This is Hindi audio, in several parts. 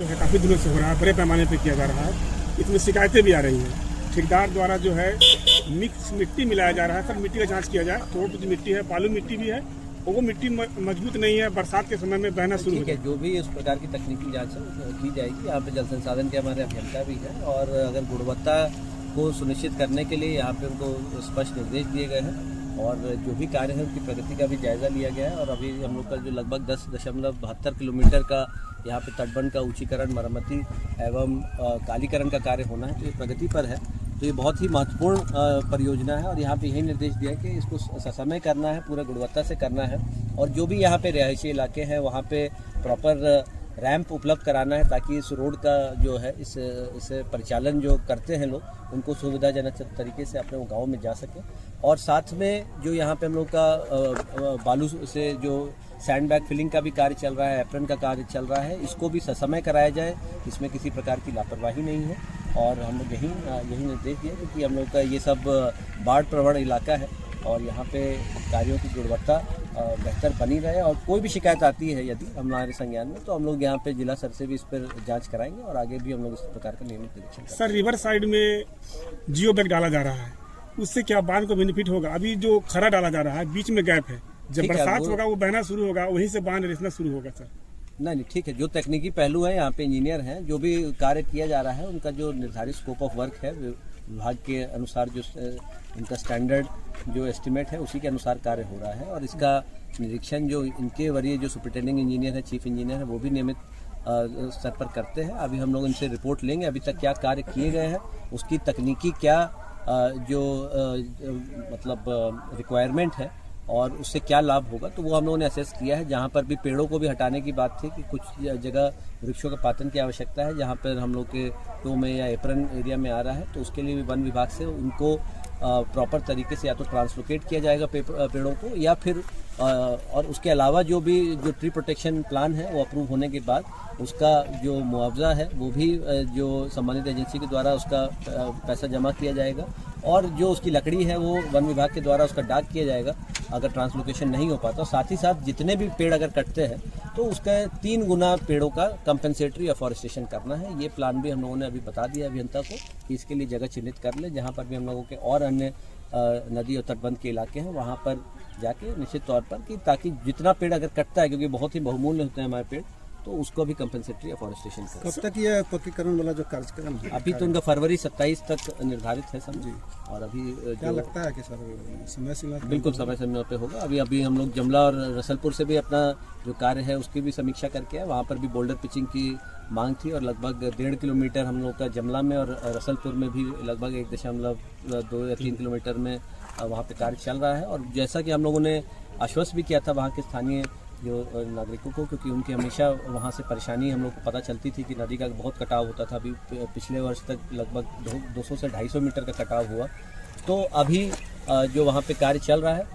जो है काफ़ी दिनों से हो रहा है, बड़े पैमाने पे किया जा रहा है। इसमें शिकायतें भी आ रही हैं। ठेकेदार द्वारा जो है मिक्स मिट्टी मिलाया जा रहा है। सर मिट्टी का जांच किया जाए। थोड़ी सी मिट्टी है, बालू मिट्टी भी है और वो मिट्टी मजबूत नहीं है, बरसात के समय में बहना शुरू हो है। जो भी इस प्रकार की तकनीकी जांच है की जाएगी। यहाँ पे जल संसाधन के हमारे अभियंता भी है और अगर गुणवत्ता को सुनिश्चित करने के लिए यहाँ पे उनको स्पष्ट निर्देश दिए गए हैं और जो भी कार्य है उसकी प्रगति का भी जायजा लिया गया है। और अभी हम लोग का जो लगभग 10.72 किलोमीटर का यहाँ पे तटबंध का ऊंचीकरण, मरम्मती एवं कालीकरण का कार्य होना है, तो ये प्रगति पर है। तो ये बहुत ही महत्वपूर्ण परियोजना है और यहाँ पे यही निर्देश दिया है कि इसको ससमय करना है, पूरा गुणवत्ता से करना है और जो भी यहाँ पे रिहायशी इलाके हैं वहाँ पे प्रॉपर रैंप उपलब्ध कराना है ताकि इस रोड का जो है इस परिचालन जो करते हैं लोग उनको सुविधाजनक तरीके से अपने गाँव में जा सकें। और साथ में जो यहाँ पे हम लोग का बालू से जो सैंड बैग फिलिंग का भी कार्य चल रहा है, एप्रन का कार्य चल रहा है, इसको भी ससमय कराया जाए, इसमें किसी प्रकार की लापरवाही नहीं है। और हम लोग यही निर्देश दिए क्योंकि हम लोग का ये सब बाढ़ प्रवण इलाका है और यहाँ पे कार्यों की गुणवत्ता बेहतर बनी रहे और कोई भी शिकायत आती है यदि हमारे संज्ञान में तो हम लोग यहाँ पे जिला स्तर से भी इस पर जांच कराएंगे और आगे भी हम लोग इस प्रकार का नियमित निरीक्षण करेंगे। सर रिवर साइड में जियो बैग डाला जा रहा है, उससे क्या बांध को बेनिफिट होगा? अभी जो खरा डाला जा रहा है बीच में गैप है, जब बरसात होगा वो बहना शुरू होगा, वहीं से बांध रिसना शुरू होगा। सर नहीं ठीक है, जो तकनीकी पहलू है यहाँ पे इंजीनियर हैं, जो भी कार्य किया जा रहा है उनका जो निर्धारित स्कोप ऑफ वर्क है विभाग के अनुसार जो उनका स्टैंडर्ड जो एस्टिमेट है उसी के अनुसार कार्य हो रहा है और इसका निरीक्षण जो इनके वरीय जो सुपरिटेंडिंग इंजीनियर है, चीफ इंजीनियर है, वो भी नियमित स्तर पर करते हैं। अभी हम लोग इनसे रिपोर्ट लेंगे अभी तक क्या कार्य किए गए हैं, उसकी तकनीकी क्या जो मतलब रिक्वायरमेंट है और उससे क्या लाभ होगा, तो वो हम लोगों ने असेस किया है। जहाँ पर भी पेड़ों को भी हटाने की बात थी कि कुछ जगह वृक्षों के पातन की आवश्यकता है, जहाँ पर हम लोग के टो में या एप्रन एरिया में आ रहा है, तो उसके लिए भी वन विभाग से उनको प्रॉपर तरीके से या तो ट्रांसलोकेट किया जाएगा पेड़ों को या फिर और उसके अलावा जो ट्री प्रोटेक्शन प्लान है वो अप्रूव होने के बाद उसका जो मुआवजा है वो भी जो संबंधित एजेंसी के द्वारा उसका पैसा जमा किया जाएगा और जो उसकी लकड़ी है वो वन विभाग के द्वारा उसका डाक किया जाएगा अगर ट्रांसलोकेशन नहीं हो पाता। साथ ही साथ जितने भी पेड़ अगर कटते हैं तो उसका 3 गुना पेड़ों का कंपेंसेटरी अफॉरेस्टेशन करना है। ये प्लान भी हम लोगों ने अभी बता दिया अभियंता को कि इसके लिए जगह चिन्हित कर ले, जहाँ पर भी हम लोगों के और अन्य नदी और तटबंध के इलाके हैं वहाँ पर जाके निश्चित तौर पर कि ताकि जितना पेड़ अगर कटता है, क्योंकि बहुत ही बहुमूल्य होते हैं हमारे पेड़, तो उसको भी कंपेंसेटरी अफॉरेस्टेशन करें। कब तक ये पक्कीकरण वाला जो कार्यक्रम है? अभी तो उनका फरवरी 27 तक निर्धारित है समझी और अभी क्या लगता है कि सर समय सीमा? बिल्कुल समय समय पे होगा। अभी हम लोग जमला और रसलपुर से भी अपना जो कार्य है उसकी भी समीक्षा करके आए। वहाँ पर भी बोल्डर पिचिंग की मांग थी और लगभग 1.5 किलोमीटर हम लोग का जमला में और रसलपुर में भी लगभग 1.2 या 3 किलोमीटर में वहाँ पे कार्य चल रहा है। और जैसा कि हम लोगों ने आश्वस्त भी किया था वहाँ के स्थानीय जो नागरिकों को, क्योंकि उनकी हमेशा वहाँ से परेशानी हम लोग को पता चलती थी कि नदी का बहुत कटाव होता था। अभी पिछले वर्ष तक लगभग 200 से 250 मीटर का कटाव हुआ। तो अभी जो वहाँ पे कार्य चल रहा है,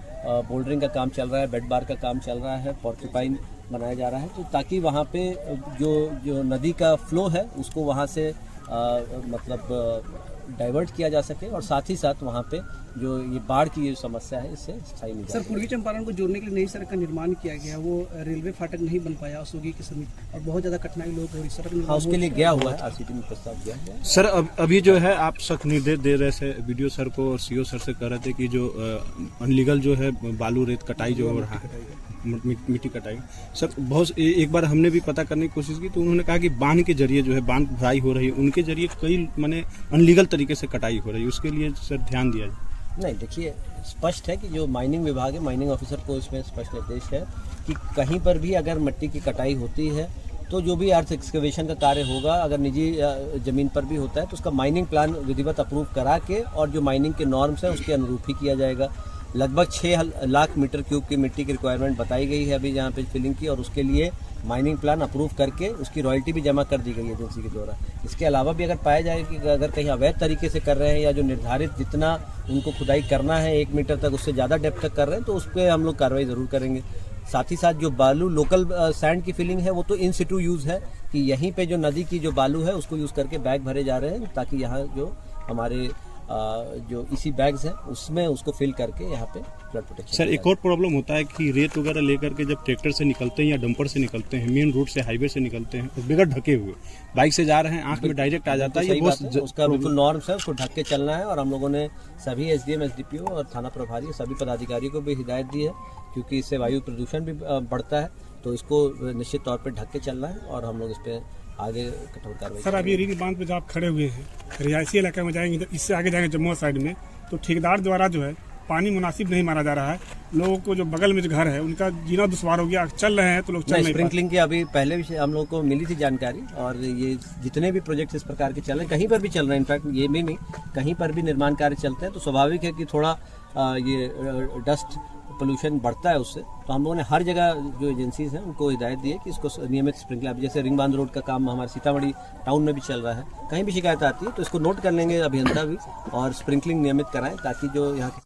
बोल्डरिंग का काम चल रहा है, बेड बार का काम चल रहा है, पोर्क्यूपाइन बनाया जा रहा है, तो ताकि वहाँ पे जो नदी का फ्लो है उसको वहाँ से मतलब डाइवर्ट किया जा सके और साथ ही साथ वहाँ पे जो ये बाढ़ की ये समस्या है इससे स्थायी निजात। सर पूर्वी चंपारण को जोड़ने के लिए नई सड़क का निर्माण किया गया, वो रेलवे फाटक नहीं बन पाया सूगी के समीप और बहुत ज़्यादा कठिनाई लोग हो रही सड़क। हाँ, उसके लिए गया हुआ है, आरसीटी में प्रस्ताव गया है। सर अभी जो है आप सख्त निर्देश दे रहे थे वीडियो सर को और सीओ सर से कह रहे थे कि जो अनलीगल जो है बालू रेत कटाई जो हो रहा है, मिट्टी कटाई, सर बहुत एक बार हमने भी पता करने की कोशिश की तो उन्होंने कहा कि बांध के जरिए जो है बांध भराई हो रही है, उनके जरिए कई माने अनलीगल तरीके से कटाई हो रही है, उसके लिए सर ध्यान दिया जाए। नहीं देखिए, स्पष्ट है कि जो माइनिंग विभाग है, माइनिंग ऑफिसर को इसमें स्पष्ट निर्देश है कि कहीं पर भी अगर मिट्टी की कटाई होती है तो जो भी अर्थ एक्सकवेशन का कार्य होगा, अगर निजी ज़मीन पर भी होता है तो उसका माइनिंग प्लान विधिवत अप्रूव करा के और जो माइनिंग के नॉर्म्स हैं उसके अनुरूप ही किया जाएगा। लगभग 6 लाख मीटर क्यूब की मिट्टी की रिक्वायरमेंट बताई गई है अभी जहाँ पे फिलिंग की और उसके लिए माइनिंग प्लान अप्रूव करके उसकी रॉयल्टी भी जमा कर दी गई है एजेंसी के द्वारा। इसके अलावा भी अगर पाया जाए कि अगर कहीं अवैध तरीके से कर रहे हैं या जो निर्धारित जितना उनको खुदाई करना है 1 मीटर तक उससे ज़्यादा डेप्थ तक कर रहे हैं तो उस पर हम लोग कार्रवाई ज़रूर करेंगे। साथ ही साथ जो बालू लोकल सैंड की फिलिंग है वो तो इन सिटू यूज़ है कि यहीं पे जो नदी की जो बालू है उसको यूज़ करके बैग भरे जा रहे हैं ताकि यहाँ जो हमारे जो इसी बैग्स है उसमें उसको फिल करके यहाँ पे फ्लड प्रोटेक्शन। सर एक और प्रॉब्लम होता है कि रेत वगैरह लेकर के जब ट्रैक्टर से निकलते हैं या डंपर से निकलते हैं, मेन रोड से हाईवे से निकलते हैं, तो बगैर ढके हुए बाइक से जा रहे हैं, आंख में डायरेक्ट आ जाता है। ये सही बात बहुत है, उसका बिल्कुल नॉर्म्स है, उसको ढक के चलना है। और हम लोगों ने सभी एसडीएम, एसडीपीओ और थाना प्रभारी सभी पदाधिकारियों को भी हिदायत दी है, क्योंकि इससे वायु प्रदूषण भी बढ़ता है, तो इसको निश्चित तौर पर ढक के चलना है और हम लोग इस पर आगे कठोर कार्रवाई। सर अभी रिंग बांध पे जब आप खड़े हुए हैं, रिहायशी इलाके में जाएंगे, इससे आगे जाएंगे जम्मू साइड में, तो ठेकेदार द्वारा जो है पानी मुनासिब नहीं मारा जा रहा है। लोगों को जो बगल में जो घर है उनका जीना दुश्वार हो गया, चल रहे हैं तो लोग चल नहीं पाते। स्प्रिंकलिंग की अभी पहले भी हम लोग को मिली थी जानकारी, और ये जितने भी प्रोजेक्ट इस प्रकार के चल रहे हैं, कहीं पर भी चल रहे हैं, इनफैक्ट ये भी नहीं, कहीं पर भी निर्माण कार्य चलते हैं, तो स्वाभाविक है कि थोड़ा ये डस्ट पोल्यूशन बढ़ता है उससे। तो हम लोगों ने हर जगह जो एजेंसीज हैं उनको हिदायत दी है कि इसको नियमित स्प्रिंकलर, जैसे रिंग बांध रोड का काम हमारे सीतामढ़ी टाउन में भी चल रहा है, कहीं भी शिकायत आती है तो इसको नोट कर लेंगे अभियंता भी, और स्प्रिंकलिंग नियमित कराएं, ताकि जो यहाँ